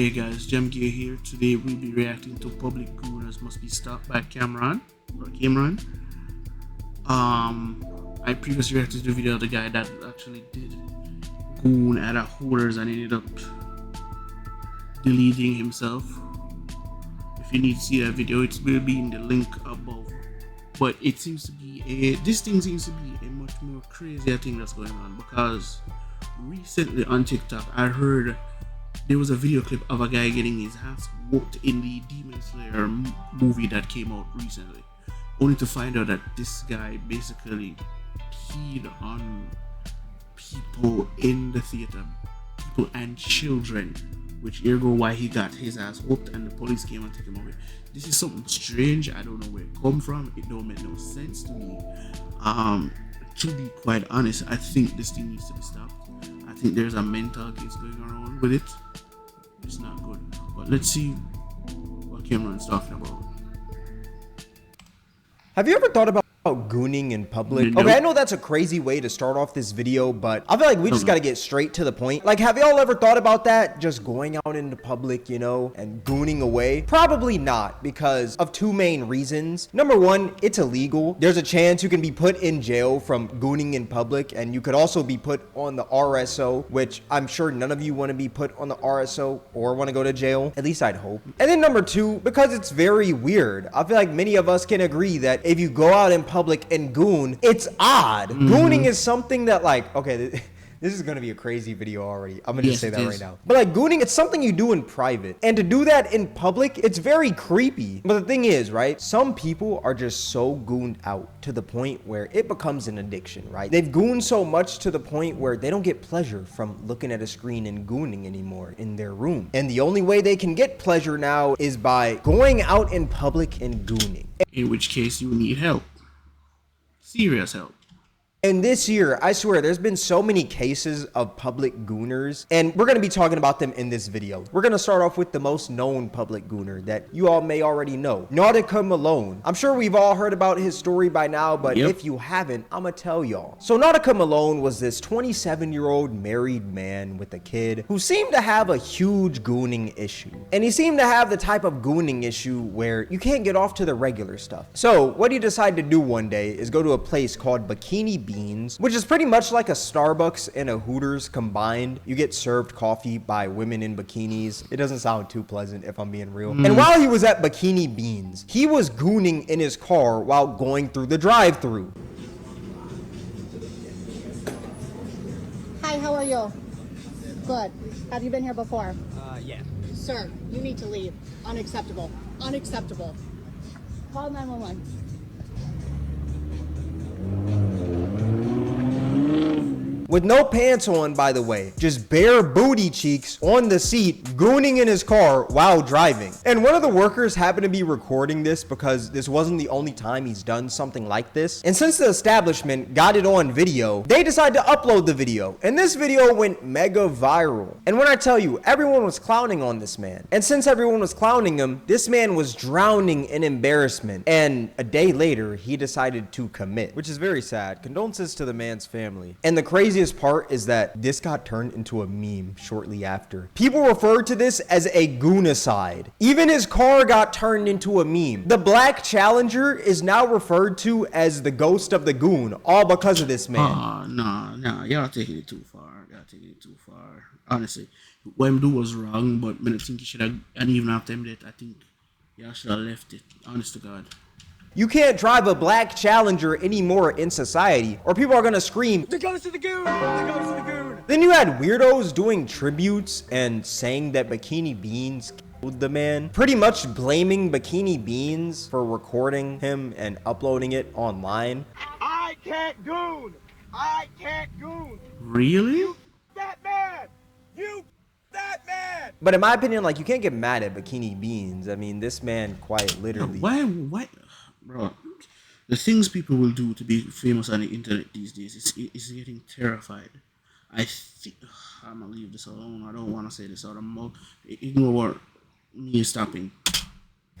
Hey guys, Jamgear here. Today we'll be reacting to Public Gooners Must Be Stopped by Kameron. I previously reacted to the video of the guy that actually did goon at a Hooters and ended up deleting himself. If you need to see that video, it will be in the link above. But it seems to be this thing seems to be a much more crazier thing that's going on, because recently on TikTok I heard there was a video clip of a guy getting his ass whooped in the Demon Slayer movie that came out recently, only to find out that this guy basically peed on people in the theater, people and children, which ergo why he got his ass whooped and the police came and took him away. This is something strange. I don't know where it come from. It don't make no sense to me. To be quite honest, I think this thing needs to be stopped. I think there's a mental case going around with it. It's not good. But let's see what Kameron's talking about. Have you ever thought about gooning in public? No. Okay, I know that's a crazy way to start off this video, but I feel like we just gotta get straight to the point. Like, have y'all ever thought about that? Just going out into public, you know, and gooning away? Probably not, because of two main reasons. Number one, it's illegal. There's a chance you can be put in jail from gooning in public, and you could also be put on the RSO, which I'm sure none of you want to be put on the RSO or want to go to jail. At least I'd hope. And then number two, because it's very weird. I feel like many of us can agree that if you go out in public and goon, it's odd. Gooning is something that, like, okay, this is gonna be a crazy video already. I'm gonna just say that right now. But like, gooning, it's something you do in private, and to do that in public, it's very creepy. But the thing is, right, some people are just so gooned out to the point where it becomes an addiction, right? They've gooned so much to the point where they don't get pleasure from looking at a screen and gooning anymore in their room. And the only way they can get pleasure now is by going out in public and gooning. In which case you need help. Serious help. And this year, I swear, there's been so many cases of public gooners, and we're going to be talking about them in this video. We're going to start off with the most known public gooner that you all may already know, Nautica Malone. I'm sure we've all heard about his story by now, but if you haven't, I'm going to tell y'all. So Nautica Malone was this 27-year-old married man with a kid who seemed to have a huge gooning issue. And he seemed to have the type of gooning issue where you can't get off to the regular stuff. So what he decided to do one day is go to a place called Bikini Beans, which is pretty much like a Starbucks and a Hooters combined. You get served coffee by women in bikinis. It doesn't sound too pleasant, if I'm being real. And while he was at Bikini Beans, he was gooning in his car while going through the drive-thru. Hi, how are you? Good. Have you been here before? Yeah. Sir, you need to leave. Unacceptable. Unacceptable. Call 911. With no pants on, by the way, just bare booty cheeks on the seat, gooning in his car while driving. And one of the workers happened to be recording this because this wasn't the only time he's done something like this. And since the establishment got it on video, they decided to upload the video. And this video went mega viral. And when I tell you, everyone was clowning on this man. And since everyone was clowning him, this man was drowning in embarrassment. And a day later, he decided to commit, which is very sad. Condolences to the man's family. And the craziest part is that this got turned into a meme shortly after. People referred to this as a goonicide. Even his car got turned into a meme. The black Challenger is now referred to as the ghost of the goon, all because of this man. No, y'all taking it too far. Honestly, what him do was wrong, but I think he should have, and even after him that, I think y'all should have left it. Honest to God. You can't drive a black Challenger anymore in society, or people are gonna scream, The ghost of the goon! The ghost of the goon! Then you had weirdos doing tributes and saying that Bikini Beans killed the man, pretty much blaming Bikini Beans for recording him and uploading it online. I can't goon! I can't goon! Really? That man! You that man! But in my opinion, like, you can't get mad at Bikini Beans. I mean, this man quite literally. Why? Bro, the things people will do to be famous on the internet these days is getting terrified. I think I'm gonna leave this alone. I don't want to say this out of mouth. Ignore me stopping.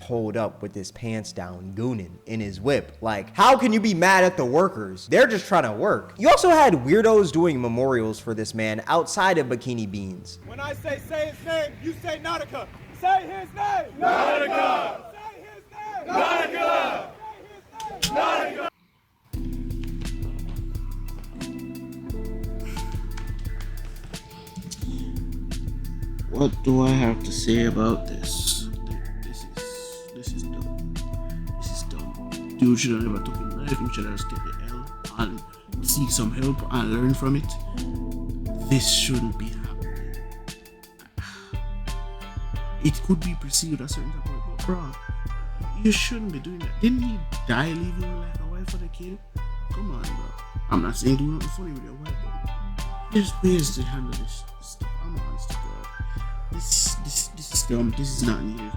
pulled up with his pants down, gooning in his whip. Like, how can you be mad at the workers? They're just trying to work. You also had weirdos doing memorials for this man outside of Bikini Beans. When I say his name, you say Nautica. Say his name. Nautica. Say his name. Nautica. Say his name. Nautica. What do I have to say about this? This is dumb. This is dumb. Dude should have never took his life. He should have just take the L and seek some help and learn from it. This shouldn't be happening. It could be perceived as certain type of way, but bro, you shouldn't be doing that. Didn't he die leaving you like a wife and a kid? Come on, bro. I'm not saying do nothing funny with your wife, but there's ways to handle this stuff. I'm honest, bro. This is dumb. This is not needed.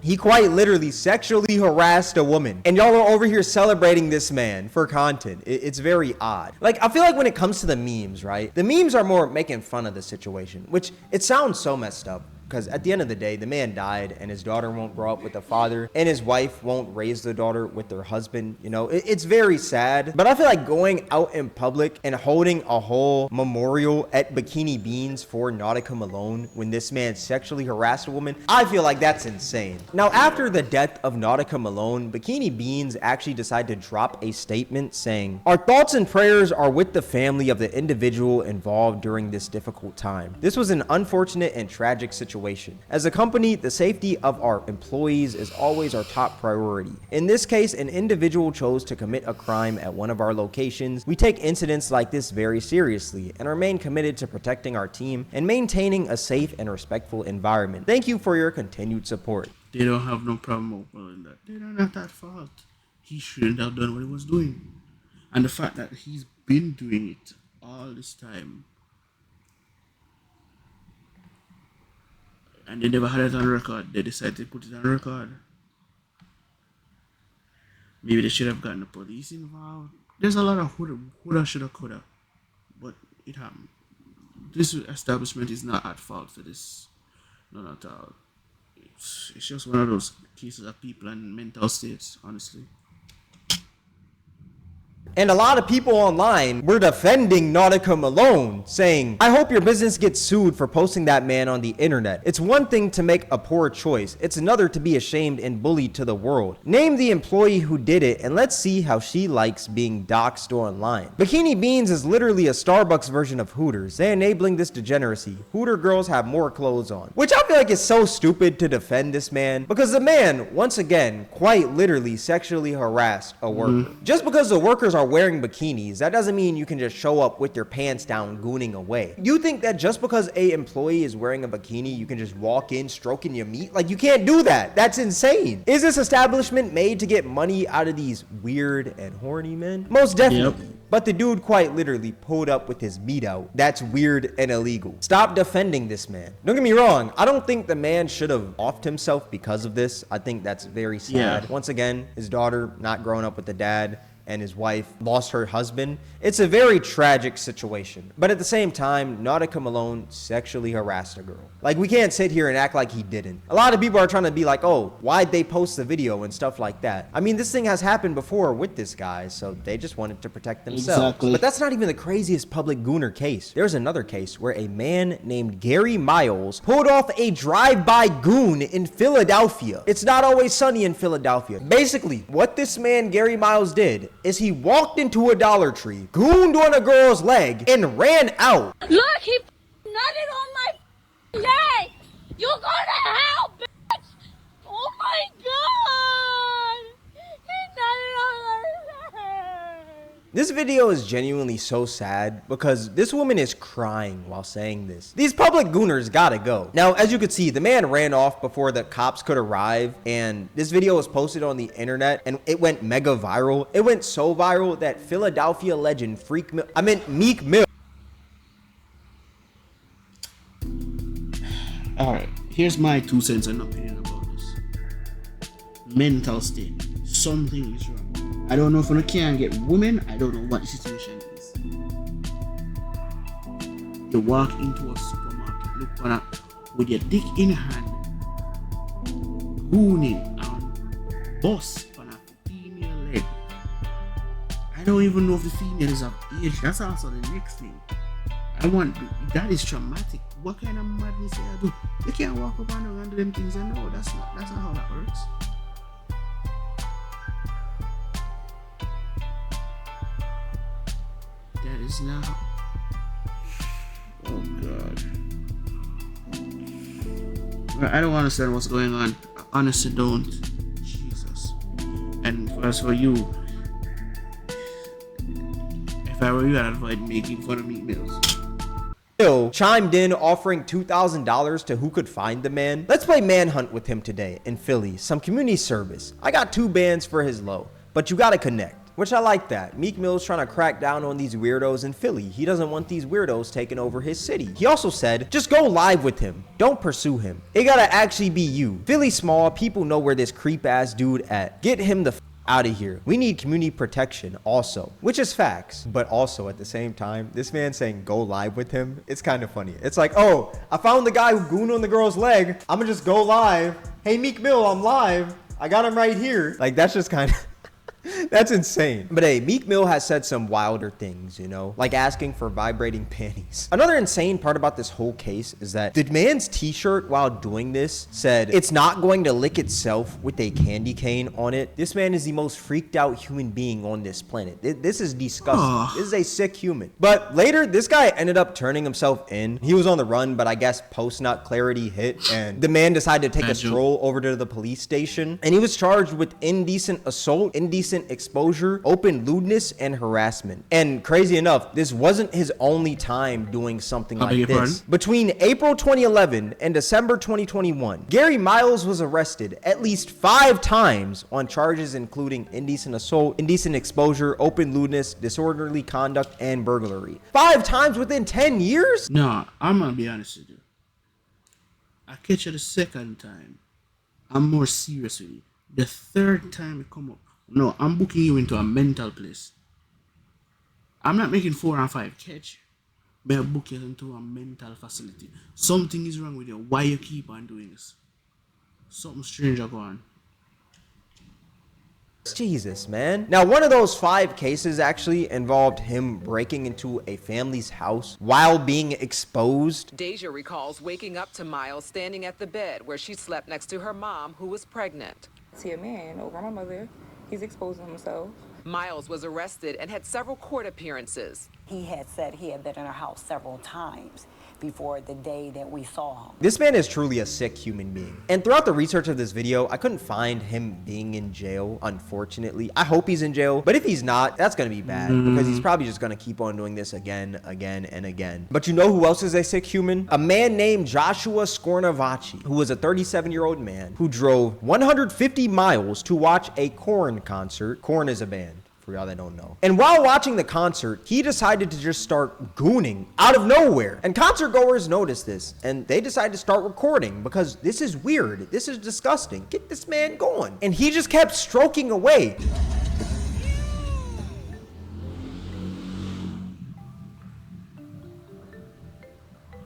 He quite literally sexually harassed a woman, and y'all are over here celebrating this man for content. It's very odd. Like, I feel like when it comes to the memes, right? The memes are more making fun of the situation, which it sounds so messed up. Because at the end of the day, the man died and his daughter won't grow up with a father and his wife won't raise the daughter with their husband. You know, it's very sad. But I feel like going out in public and holding a whole memorial at Bikini Beans for Nautica Malone when this man sexually harassed a woman, I feel like that's insane. Now, after the death of Nautica Malone, Bikini Beans actually decided to drop a statement saying, "Our thoughts and prayers are with the family of the individual involved during this difficult time. This was an unfortunate and tragic situation. As a company, the safety of our employees is always our top priority. In this case, an individual chose to commit a crime at one of our locations. We take incidents like this very seriously and remain committed to protecting our team and maintaining a safe and respectful environment. Thank you for your continued support." They don't have no problem with that. They don't have that fault. He shouldn't have done what he was doing. And the fact that he's been doing it all this time, and they never had it on record. They decided to put it on record. Maybe they should have gotten the police involved. There's a lot of woulda, shoulda, coulda, but it happened. This establishment is not at fault for this, not at all. It's just one of those cases of people and mental states, honestly. And a lot of people online were defending Nautica Malone, saying, "I hope your business gets sued for posting that man on the internet. It's one thing to make a poor choice. It's another to be ashamed and bullied to the world. Name the employee who did it and let's see how she likes being doxxed online." Bikini Beans is literally a Starbucks version of Hooters. They're enabling this degeneracy. Hooter girls have more clothes on. Which I feel like is so stupid to defend this man, because the man, once again, quite literally sexually harassed a worker. Just because the workers are wearing bikinis, that doesn't mean you can just show up with your pants down gooning away. You think that just because a employee is wearing a bikini, you can just walk in stroking your meat? Like, you can't do that. That's insane. Is this establishment made to get money out of these weird and horny men? Most definitely. Yep. But the dude quite literally pulled up with his meat out. That's weird and illegal. Stop defending this man. Don't get me wrong. I don't think the man should have offed himself because of this. I think that's very sad. Yeah. Once again, his daughter not growing up with the dad, and his wife lost her husband. It's a very tragic situation. But at the same time, Nautica Malone sexually harassed a girl. Like, we can't sit here and act like he didn't. A lot of people are trying to be like, oh, why'd they post the video and stuff like that? I mean, this thing has happened before with this guy, so they just wanted to protect themselves. Exactly. But that's not even the craziest public gooner case. There's another case where a man named Gary Miles pulled off a drive-by goon in Philadelphia. It's not always sunny in Philadelphia. Basically, what this man Gary Miles did is he walked into a Dollar Tree, gooned on a girl's leg, and ran out. Look, he nutted on my leg. You're gonna help, bitch. Oh my God. He nutted on my leg. This video is genuinely so sad because this woman is crying while saying this. These public gooners gotta go. Now, as you could see, the man ran off before the cops could arrive, and this video was posted on the internet and it went mega viral. It went so viral that Philadelphia legend Meek Mill. Alright, here's my 2 cents and opinion about this. Mental state. Something is wrong. I don't know if I can get women. I don't know what the situation is. You walk into a supermarket, look for that with your dick in hand, gooning and bust on a female leg. I don't even know if the female is of age. That's also the next thing. That is traumatic. What kind of madness I do? You can't walk up and do them things. I know that's not how that works. That is not. Oh God. I don't understand what's going on. I honestly don't. Jesus. And as for you, if I were you, I'd avoid making fun of Meek Mills. Bill chimed in offering $2,000 to who could find the man. Let's play manhunt with him today in Philly, some community service. I got 2 bands for his low, but you gotta connect, which I like that. Meek Mill's trying to crack down on these weirdos in Philly. He doesn't want these weirdos taking over his city. He also said, just go live with him. Don't pursue him. It gotta actually be you. Philly small, people know where this creep ass dude at. Get him the out of here. We need community protection also, which is facts. But also at the same time, this man saying go live with him, it's kind of funny. It's like, oh, I found the guy who gooned on the girl's leg. I'm gonna just go live. Hey, Meek Mill, I'm live. I got him right here. Like, that's just kind of that's insane. But hey, Meek Mill has said some wilder things, you know, like asking for vibrating panties. Another insane part about this whole case is that the man's t-shirt while doing this said, it's not going to lick itself with a candy cane on it. This man is the most freaked out human being on this planet. This is disgusting. This is a sick human. But later, this guy ended up turning himself in. He was on the run, but I guess post-nut clarity hit, and the man decided to take a stroll over to the police station, and he was charged with indecent assault, indecent exposure, open lewdness, and harassment. And crazy enough, this wasn't his only time doing something like this. Between April 2011 and December 2021, Gary Miles was arrested at least 5 times on charges including indecent assault, indecent exposure, open lewdness, disorderly conduct, and burglary. 5 times within 10 years? No, I'm gonna be honest with you. I catch you the second time, I'm more serious with you. The third time it come up, no, I'm booking you into a mental place. I'm not making 4 and 5 catch, but I book you into a mental facility. Something is wrong with you. Why you keep on doing this? Something strange are going on. Jesus, man. Now, one of those 5 cases actually involved him breaking into a family's house while being exposed. Deja recalls waking up to Miles standing at the bed where she slept next to her mom, who was pregnant. See a man over my mother. He's exposing himself. Miles was arrested and had several court appearances. He had said he had been in her house several times before the day that we saw him. This man is truly a sick human being. And throughout the research of this video, I couldn't find him being in jail, unfortunately. I hope he's in jail, but if he's not, that's gonna be bad because he's probably just gonna keep on doing this again, and again. But you know who else is a sick human? A man named Joshua Scornavacci, who was a 37-year-old man who drove 150 miles to watch a Korn concert. Korn is a band, for y'all that don't know. And while watching the concert, he decided to just start gooning out of nowhere. And concert goers noticed this, and they decided to start recording because this is weird. This is disgusting. Get this man going. And he just kept stroking away.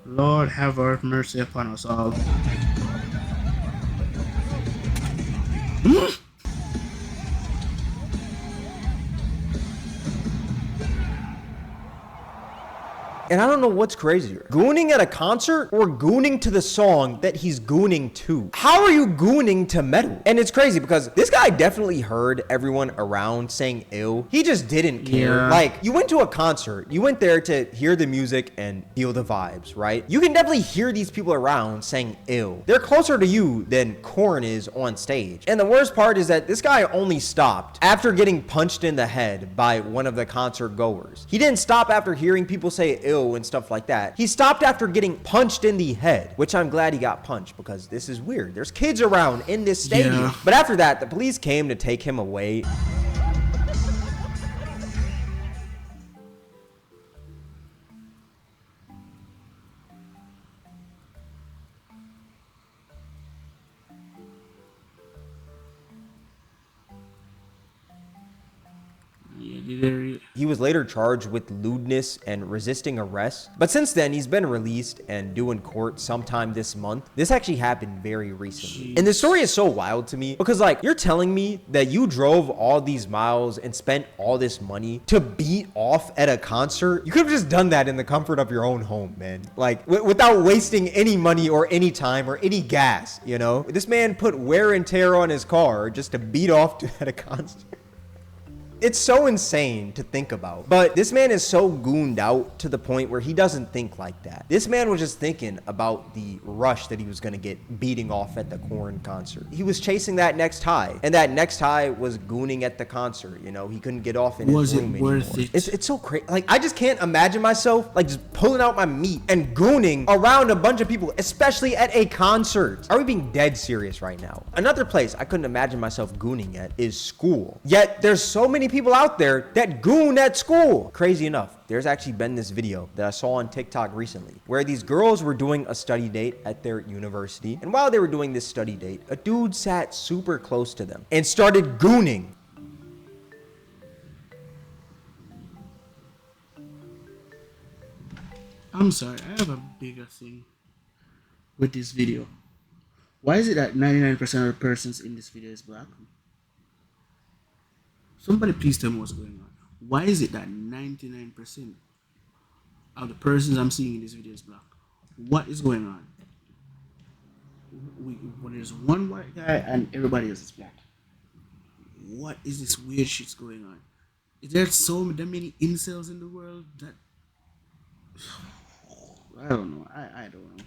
Lord have mercy upon us all. And I don't know what's crazier, gooning at a concert or gooning to the song that he's gooning to. How are you gooning to metal? And it's crazy because this guy definitely heard everyone around saying ill. He just didn't care. Yeah. Like, you went to a concert, you went there to hear the music and feel the vibes, right? You can definitely hear these people around saying ill. They're closer to you than Korn is on stage. And the worst part is that this guy only stopped after getting punched in the head by one of the concert goers. He didn't stop after hearing people say ill and stuff like that. He stopped after getting punched in the head, which I'm glad he got punched because this is weird. There's kids around in this stadium. Yeah. But after that, the police came to take him away. Yeah, did they He was later charged with lewdness and resisting arrest. But since then, he's been released and due in court sometime this month. This actually happened very recently. And this story is so wild to me because, like, you're telling me that you drove all these miles and spent all this money to beat off at a concert? You could have just done that in the comfort of your own home, man. Like, without wasting any money or any time or any gas, you know? This man put wear and tear on his car just to beat off at a concert. It's so insane to think about. But this man is so gooned out to the point where he doesn't think like that. This man was just thinking about the rush that he was going to get beating off at the Korn concert. He was chasing that next high, and that next high was gooning at the concert. You know, he couldn't get off in his room anymore. Was it worth it? It's so crazy. Like, I just can't imagine myself like just pulling out my meat and gooning around a bunch of people, especially at a concert. Are we being dead serious right now? Another place I couldn't imagine myself gooning at is school. Yet there's so many people out there that goon at school. Crazy enough, there's actually been this video that I saw on TikTok recently where these girls were doing a study date at their university. And while they were doing this study date, a dude sat super close to them and started gooning. I'm sorry, I have a bigger thing with this video. Why is it that 99% of the persons in this video is black? Somebody please tell me what's going on. Why is it that 99% of the persons I'm seeing in this video is black? What is going on? When there's one white guy and everybody else is black. What is this weird shit's going on? Is there so many incels in the world that... I don't know. I don't know.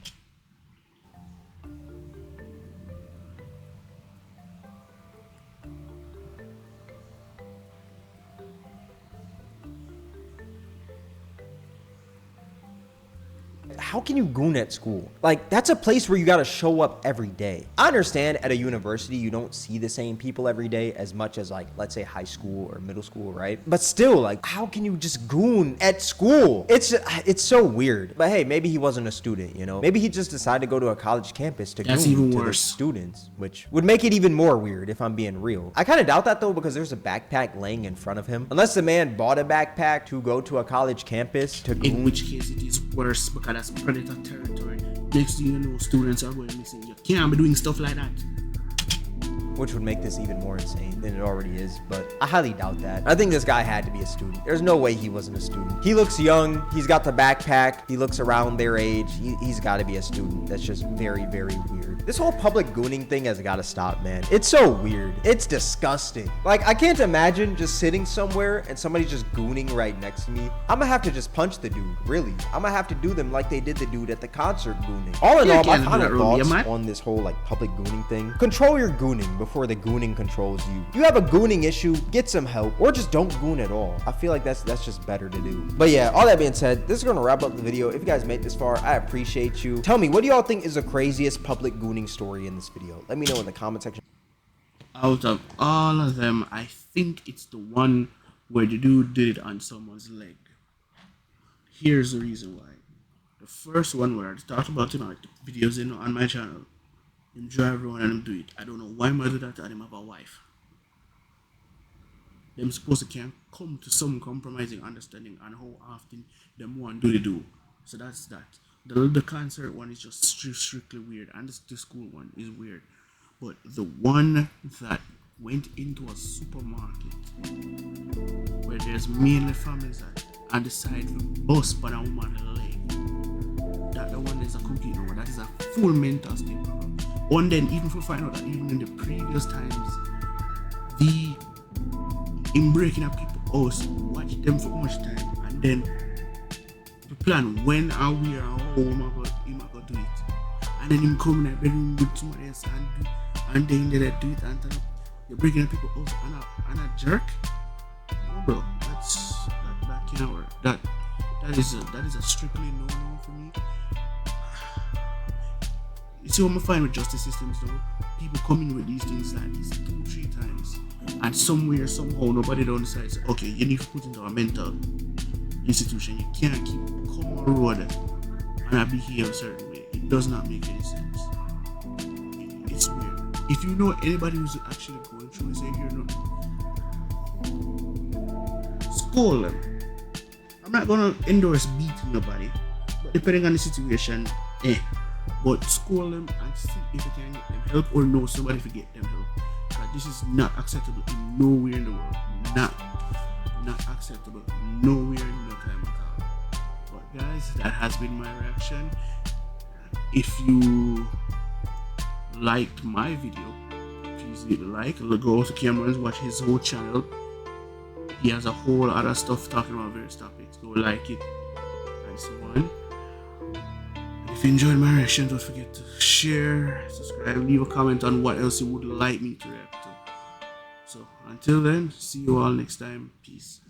How can you goon at school? Like, that's a place where you gotta show up every day. I understand at a university you don't see the same people every day as much as, like, let's say high school or middle school, right? But still, like, how can you just goon at school? It's so weird. But hey, maybe he wasn't a student, you know? Maybe he just decided to go to a college campus to goon to the students, which would make it even more weird if I'm being real. I kind of doubt that though, because there's a backpack laying in front of him. Unless the man bought a backpack to go to a college campus to goon. In which case it is worse because that's predator territory. Next thing you know, students are going missing. You can't be doing stuff like that. Which would make this even more insane than it already is, but I highly doubt that. I think this guy had to be a student. There's no way he wasn't a student. He looks young, he's got the backpack, he looks around their age, he's got to be a student. That's just very, very weird. This whole public gooning thing has got to stop, man. It's so weird. It's disgusting. Like, I can't imagine just sitting somewhere and somebody's just gooning right next to me. I'm gonna have to just punch the dude, really. I'm gonna have to do them like they did the dude at the concert gooning. All in all, my final thoughts on this whole, like, public gooning thing. Control your gooning before the gooning controls you. If you have a gooning issue, get some help, or just don't goon at all. I feel like that's just better to do. But yeah, all that being said, this is gonna wrap up the video. If you guys made this far, I appreciate you. Tell me, what do y'all think is the craziest public gooning story in this video? Let me know in the comment section. Out of all of them, I think it's the one where the dude did it on someone's leg. Here's the reason why. The first one where I talked about, like, the videos on my channel, him drive everyone and him do it. I don't know why I do that and him have a wife. Them supposed to can come to some compromising understanding on how often them one do. So that's that. The concert one is just strictly weird, and the school one is weird. But the one that went into a supermarket where there's mainly families at, and decide to bust by a woman's leg, that the one is a complete no. That is a full mental state problem. And then even if we find out that even in the previous times, him breaking up people's house, watch them for much time, and then the plan when and where and how him going to do it, and then him coming in the bedroom with somebody else and then they do it, and you're breaking up people's house and a jerk. No, bro, that can't work. That is a strictly no for me. You see what I find with justice systems though? People come in with these things like this 2-3 times, and somewhere, somehow, nobody don't decide, okay, you need to put into a mental institution. You can't keep come on road and I behave a certain way. It does not make any sense. It's weird. If you know anybody who's actually going through this, if you're not, scold them. I'm not gonna endorse beating nobody, but depending on the situation, but scold them and see if you can get them help or know somebody to get them help. But this is not acceptable in nowhere in the world. Not acceptable nowhere in no time at all. But guys, that has been my reaction. If you liked my video, please leave a like. Go to Kameron's, watch his whole channel. He has a whole other stuff talking about various topics. Go like it and so on. If you enjoyed my reaction, don't forget to share, subscribe, leave a comment on what else you would like me to react to. So until then, see you all next time. Peace.